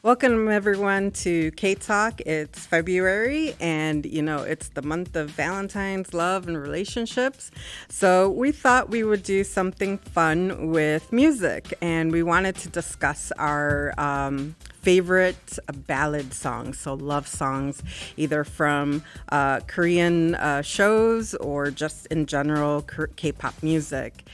Welcome, everyone, to K-Talk. It's February, and, it's the month of Valentine's, love, and relationships. So we thought we would do something fun with music, and we wanted to discuss our favorite ballad songs, so love songs, either from Korean shows or just in general K-pop music.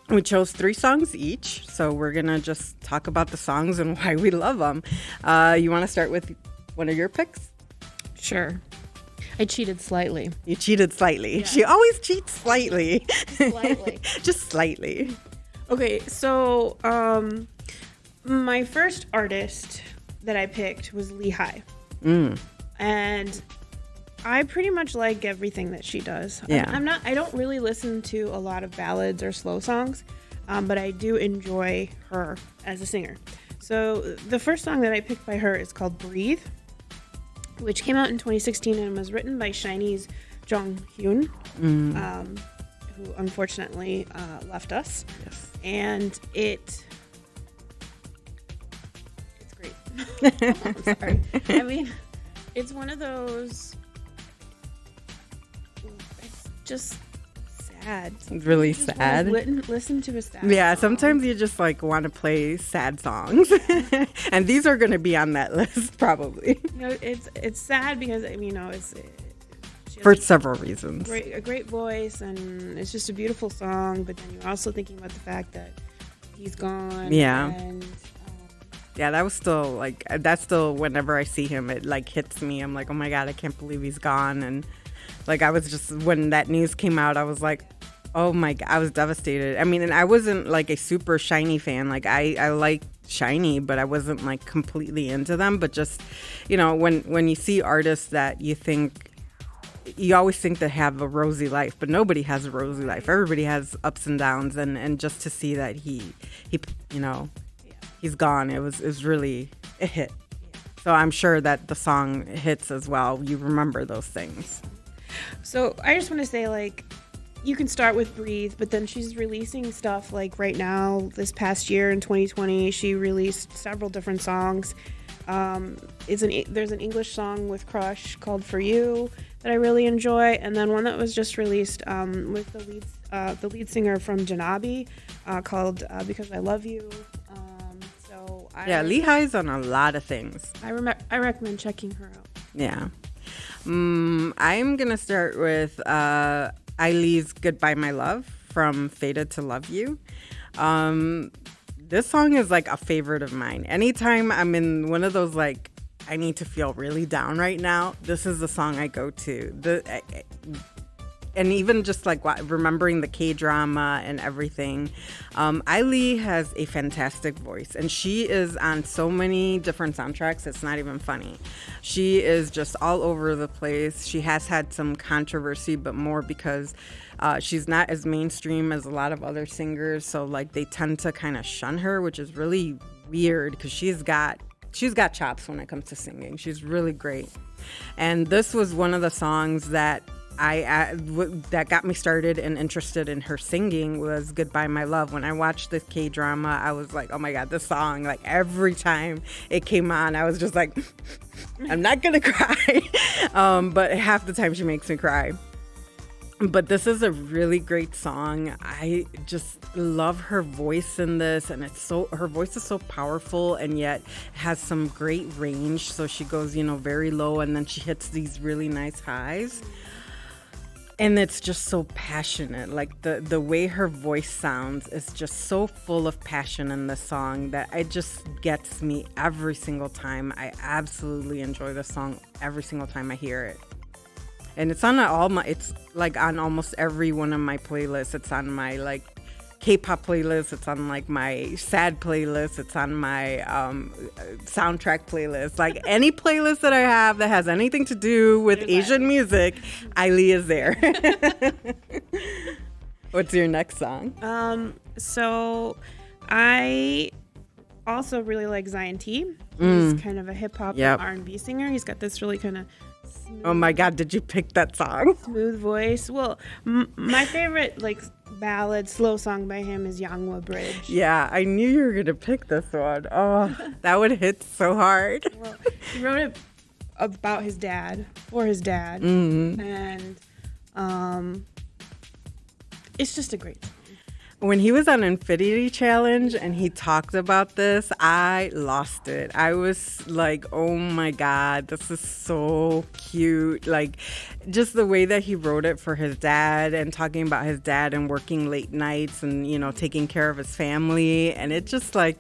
We chose 3 songs each, so we're going to just talk about the songs and why we love them. You want to start with one of your picks? Sure. I cheated slightly. You cheated slightly. Yeah. She always cheats slightly. Slightly. Just slightly. Okay, so my first artist that I picked was Lehigh. And I pretty much like everything that she does. Yeah. I don't really listen to a lot of ballads or slow songs, but I do enjoy her as a singer. So the first song that I picked by her is called Breathe, which came out in 2016 and was written by Shiny's Jonghyun, who unfortunately left us. Yes. And it's great. I'm sorry. I mean, it's one of those... It's just sad. It's really sad. Listen to a sad Yeah, song. sometimes you just want to play sad songs. And these are going to be on that list probably. It's sad because she For has several reasons. a great voice, and it's just a beautiful song, but then you're also thinking about the fact that he's gone. Yeah. And Yeah, that's still whenever I see him, it hits me. I'm like, oh my God, I can't believe he's gone. And I was just, when that news came out, I was like, oh my God, I was devastated. I mean, and I wasn't a super Shiny fan. I like Shiny, but I wasn't completely into them. But just, when you see artists that you always think they have a rosy life, but nobody has a rosy life. Everybody has ups and downs. And just to see that he's gone, it was really a hit. So I'm sure that the song hits as well. You remember those things. So I just want to say, you can start with Breathe, but then she's releasing stuff right now. This past year in 2020, she released several different songs. There's an English song with Crush called For You that I really enjoy, and then one that was just released with the lead singer from Janabi called Because I Love You. Lehigh's on a lot of things. I recommend checking her out. Yeah. I'm going to start with Eileen's Goodbye My Love from Fated to Love You. This song is a favorite of mine. Anytime I'm in one of those I need to feel really down right now, this is the song I go to. And even just remembering the K-drama and everything. Eileen has a fantastic voice, and she is on so many different soundtracks, it's not even funny. She is just all over the place. She has had some controversy, but more because she's not as mainstream as a lot of other singers, so they tend to kind of shun her, which is really weird because she's got chops when it comes to singing. She's really great. And this was one of the songs that that got me started and interested in her singing was Goodbye My Love. When I watched this K-drama, I was like, oh my God, this song, every time it came on, I was just like, I'm not gonna cry. But half the time she makes me cry. But this is a really great song. I just love her voice in this, and her voice is so powerful and yet has some great range. So she goes, very low, and then she hits these really nice highs. And it's just so passionate. The way her voice sounds is just so full of passion in this song that it just gets me every single time. I absolutely enjoy the song every single time I hear it. And it's on on almost every one of my playlists. It's on my K-pop playlist. It's on my sad playlist. It's on my soundtrack playlist. Any playlist that I have that has anything to do with Asian music, Eileen is there. What's your next song? So I also really like Zion T. He's kind of a hip hop and R&B singer. He's got this really kind of smooth, oh my God, did you pick that song? Smooth voice. Well, my favorite ballad, slow song by him is Yangwa Bridge. Yeah, I knew you were going to pick this one. Oh, that would hit so hard. Well, he wrote it about his dad, for his dad. And it's just a great song. When he was on Infinity Challenge and he talked about this, I lost it. I was like, oh my God, this is so cute. Like, just the way that he wrote it for his dad and talking about his dad and working late nights and, you know, taking care of his family. And it just like,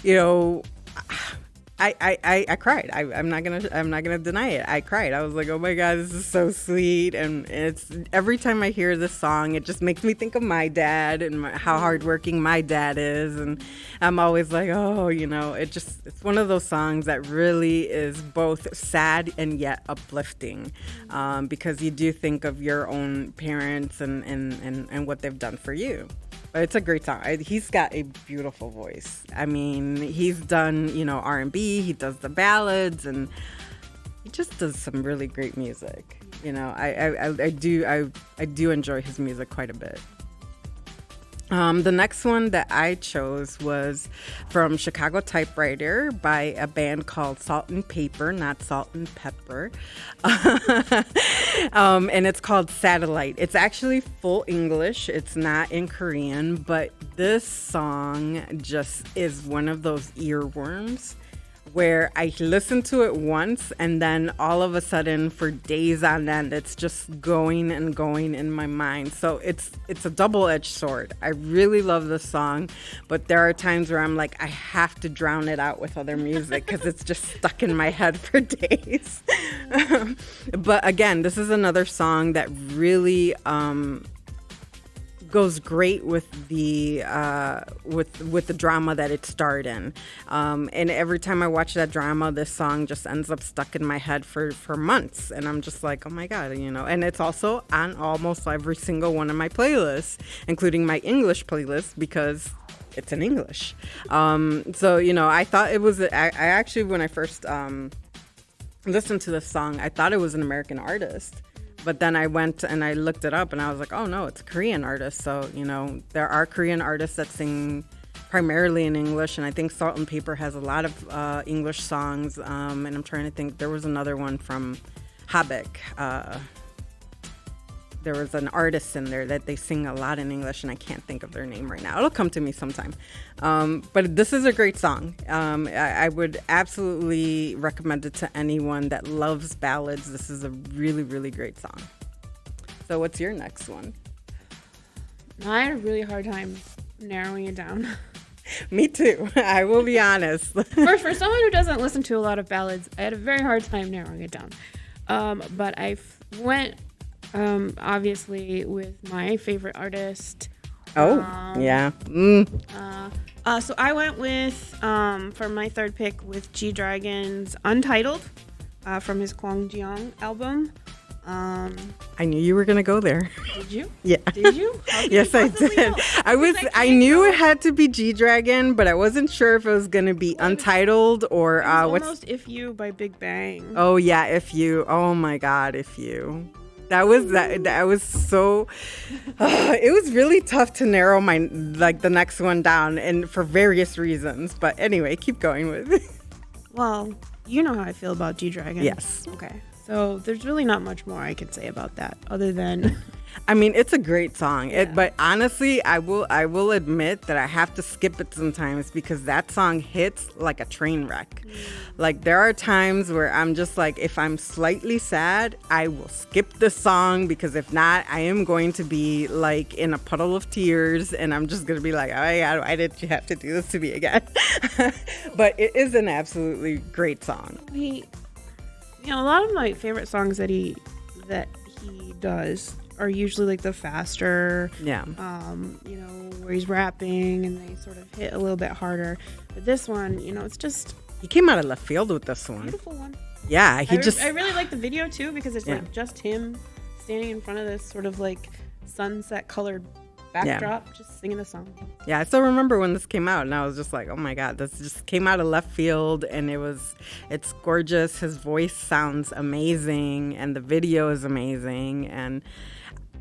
you know, I cried. I'm not gonna deny it. I cried. I was like, oh my God, this is so sweet. And it's every time I hear this song, it just makes me think of my dad and how hardworking my dad is. And I'm always like, oh, you know, it's one of those songs that really is both sad and yet uplifting, because you do think of your own parents and what they've done for you. But it's a great song. He's got a beautiful voice. I mean, he's done, you know, R&B. He does the ballads, and he just does some really great music. You know, I do enjoy his music quite a bit. The next one that I chose was from Chicago Typewriter by a band called Salt and Paper, not Salt and Pepper. And it's called Satellite. It's actually full English. It's not in Korean, but this song just is one of those earworms where I listened to it once and then all of a sudden for days on end, it's just going and going in my mind. So it's a double-edged sword. I really love this song, but there are times where I'm like, I have to drown it out with other music because it's just stuck in my head for days. But again, this is another song that really goes great with the with the drama that it starred in, and every time I watch that drama, this song just ends up stuck in my head for months, and I'm just like, oh my God, you know. And it's also on almost every single one of my playlists, including my English playlist, because it's in English. So you know, I thought it was I actually, when I first listened to this song, I thought it was an American artist. But then I went and I looked it up and I was like, oh no, it's a Korean artist. So, you know, there are Korean artists that sing primarily in English. And I think Salt and Paper has a lot of English songs. And I'm trying to think, there was another one from Habek. There was an artist in there that they sing a lot in English, and I can't think of their name right now. It'll come to me sometime. But this is a great song. I would absolutely recommend it to anyone that loves ballads. This is a really, really great song. So what's your next one? I had a really hard time narrowing it down. Me too. I will be honest. For someone who doesn't listen to a lot of ballads, I had a very hard time narrowing it down. But I went... obviously with my favorite artist. Yeah. So I went with, for my third pick, with G-Dragon's Untitled, from his Kwangjeong album. I knew you were gonna go there. Did you? Yeah. Did you? Yes, I did. I knew it had to be G-Dragon, but I wasn't sure if it was gonna be Untitled or almost If You by Big Bang. Oh yeah, If You. Oh my God, If You. That was so. It was really tough to narrow the next one down, and for various reasons. But anyway, keep going with it. Well, you know how I feel about G-Dragon. Yes. Okay. So there's really not much more I could say about that, other than. I mean, it's a great song. Yeah. But honestly, I will admit that I have to skip it sometimes because that song hits like a train wreck. Like, there are times where I'm just like, if I'm slightly sad, I will skip the song, because if not, I am going to be like in a puddle of tears, and I'm just going to be like, oh my God, why did you have to do this to me again? But it is an absolutely great song. A lot of my favorite songs that he does are usually like the faster, where he's rapping and they sort of hit a little bit harder. But this one, it's just... He came out of left field with this one. Beautiful one. Yeah, I really like the video too, because it's like just him standing in front of this sort of like sunset colored backdrop, just singing a song. Yeah, I still remember when this came out, and I was just like, oh my God, this just came out of left field, and it's gorgeous. His voice sounds amazing, and the video is amazing, and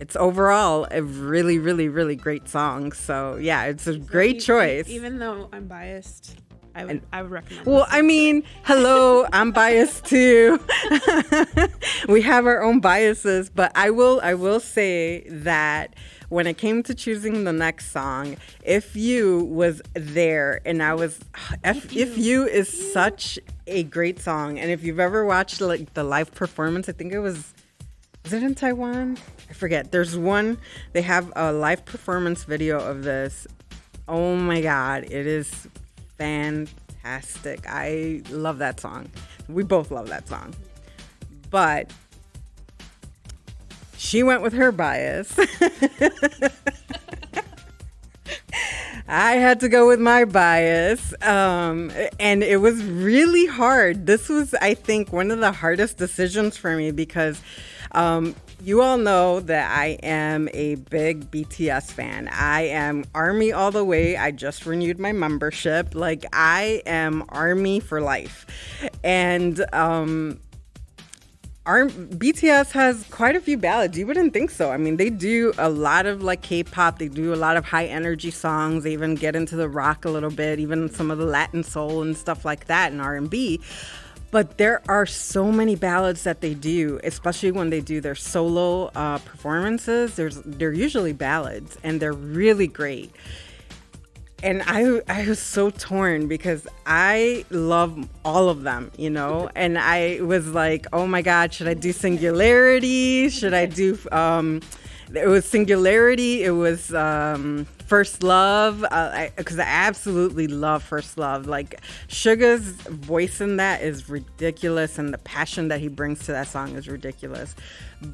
it's overall a really, really, really great song. So yeah, it's a great choice. Even though I'm biased, I would recommend. Well, I mean, hello, I'm biased too. We have our own biases, but I will say that when it came to choosing the next song, If You was there, and I was If You is such a great song, and if you've ever watched like the live performance, I think is it in Taiwan? I forget. There's one, they have a live performance video of this. Oh my God, it is fantastic. I love that song. We both love that song. But she went with her bias. I had to go with my bias. And it was really hard. This was, I think, one of the hardest decisions for me because you all know that I am a big BTS fan. I am ARMY all the way. I just renewed my membership. Like, I am ARMY for life. And BTS has quite a few ballads. You wouldn't think so. I mean, they do a lot of like K-pop. They do a lot of high energy songs. They even get into the rock a little bit, even some of the Latin soul and stuff like that and R&B. But there are so many ballads that they do, especially when they do their solo performances. They're usually ballads, and they're really great. And I was so torn because I love all of them, you know? And I was like, oh my God, should I do Singularity? Should I do, it was Singularity. It was First Love, because I absolutely love First Love. Like, Suga's voice in that is ridiculous, and the passion that he brings to that song is ridiculous.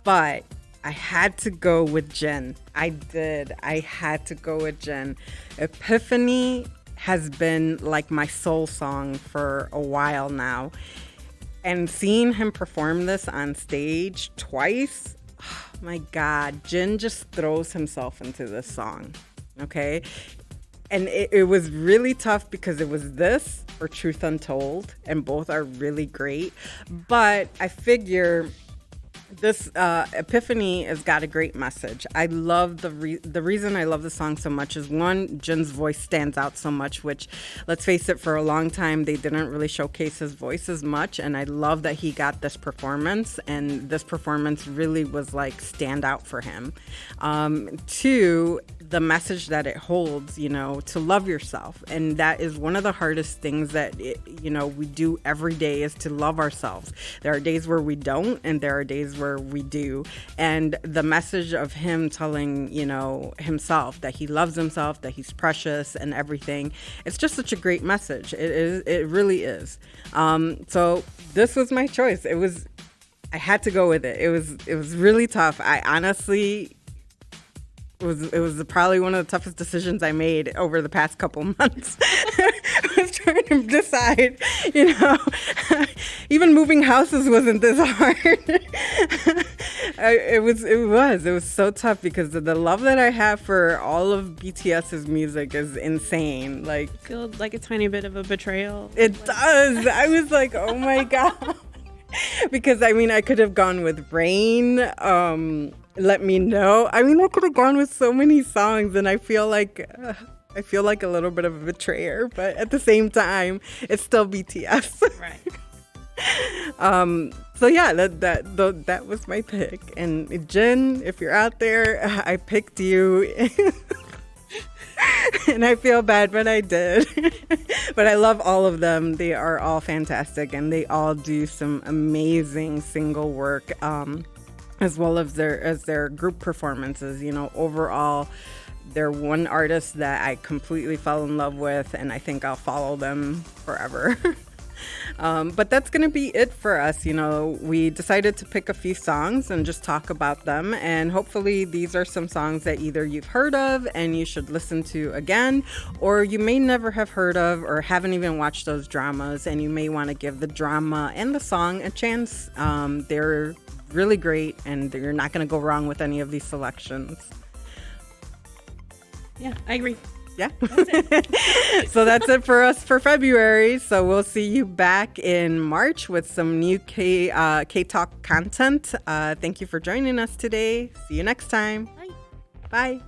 But I had to go with Jin. I did. I had to go with Jin. Epiphany has been like my soul song for a while now. And seeing him perform this on stage twice, oh my God, Jin just throws himself into this song. Okay? And it was really tough because it was this or Truth Untold, and both are really great. But I figure this Epiphany has got a great message. I love the reason I love the song so much is, one, Jin's voice stands out so much, which, let's face it, for a long time they didn't really showcase his voice as much, and I love that he got this performance, and this performance really was like stand out for him. Two, the message that it holds, you know, to love yourself, and that is one of the hardest things that we do every day, is to love ourselves. There are days where we don't, and there are days where we do. And the message of him telling, himself that he loves himself, that he's precious and everything, it's just such a great message. It really is. So this was my choice. I had to go with it. It was really tough. I honestly, it was probably one of the toughest decisions I made over the past couple months. I was trying to decide, even moving houses wasn't this hard. It was so tough because the love that I have for all of BTS's music is insane. Like, I feel like a tiny bit of a betrayal. It does. I was like, oh my God. Because I could have gone with Rain, Let Me Know. I could have gone with so many songs, and I feel like a little bit of a betrayer, but at the same time, it's still BTS. Right. So yeah, that was my pick. And Jin, if you're out there, I picked you. And I feel bad, but I did. But I love all of them. They are all fantastic, and they all do some amazing single work, as well as their group performances. Overall, they're one artist that I completely fell in love with, and I think I'll follow them forever. But that's going to be it for us. We decided to pick a few songs and just talk about them. And hopefully these are some songs that either you've heard of and you should listen to again, or you may never have heard of or haven't even watched those dramas, and you may want to give the drama and the song a chance. They're really great, and you're not going to go wrong with any of these selections. Yeah, I agree. Yeah. So that's it for us for February. So we'll see you back in March with some new K-Talk content. Thank you for joining us today. See you next time. Bye. Bye.